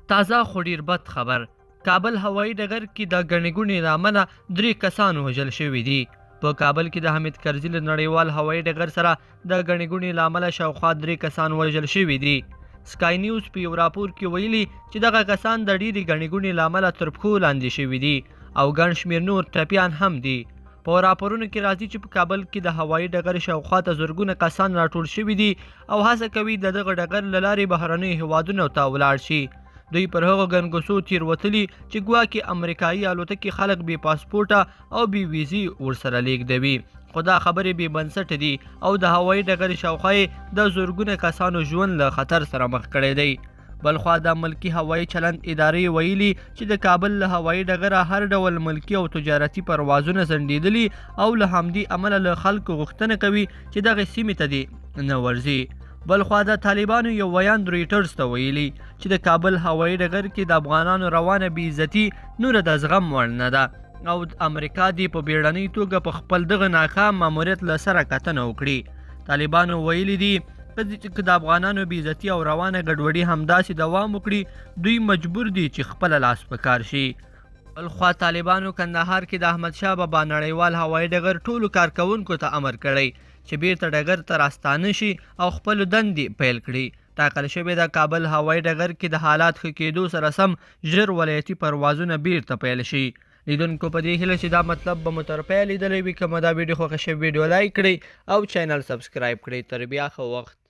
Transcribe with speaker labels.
Speaker 1: تازه خو ډیر بد خبر. کابل هوایي ډګر کې د ګڼې ګوڼې له امله 3 کسان وژل شوي دي. په کابل کې د حامد کرزي له نړیوال هوایي ډګر سره د ګڼې ګوڼې له امله شاوخوا 3 کسان وژل شوي دي. سکای نیوز په یو راپور کې ویلي چې دغه کسان د ډېرې ګڼې ګوڼې له امله تر پښو لاندې شوي دي او ګڼ شمېر نور ټپیان هم دي. په راپورونو کې راځي چې په کابل کې د هوایي ډګر شاوخوا ته زرګونه کسان راټول شوي دي او هڅه کوي د دغه ډګر له لارې بهرنیو هیوادونو ته ولاړ شي. دوی پر هغو ګنګسو تېروتلي چې ګواکې امریکایي الوتکې خلک بې پاسپورټه او بې ویزې ورسره لیږدوي، خو دا خبرې بې بنسټه دي او د هوایي ډګر شاوخوا یې د زرګونه کسانو ژوند له خطر سره مخ کړی دی. بلخوا د ملکي هوایي چلند ادارې ویلي چې د کابل له هوایي ډګره هر ډول ملکي او تجارتي پروازونه ځنډېدلي او له همدې امله له خلکو غوښتنه کوي چې دغې سیمې ته دې نه ورځي. بلخوا د طالبانو یو ویان رویټرز ته ویلي چې د کابل هوایي ډګر کې د افغانانو روانه بې عزتي نوره د زغم وړ نه ده او امریکا دې په بیړنۍ توګه په خپل دغه ناکام ماموریت له سره کتنه وکړي. طالبانو ویلي دي که د افغانانو بې عزتي او روانه ګډوډي همداسې دوام وکړي دوی مجبور دي چې خپله لاس په کار شي. بلخوا طالبانو کندهار کې د احمدشاه بابا نړیوال هوایي ډګر ټولو کارکوونکو ته امر کړی چې بیرته ډګر ته راستانه شي او خپلو دندې پیل کړي. ټاکل شوې د کابل هوایي ډګر کې د حالات ښه کېدو سره سم ژر ولایتي پروازونه بیرته پیل شي. لیدونکو په دې هیله چې دا مطلب به مو تر پایه لیدلی وي. که مو دا ویډیو خوښه شوې ویډیو لایک کړئ او چینل سبسکرایب کړئ. تر بیا ښه وخت.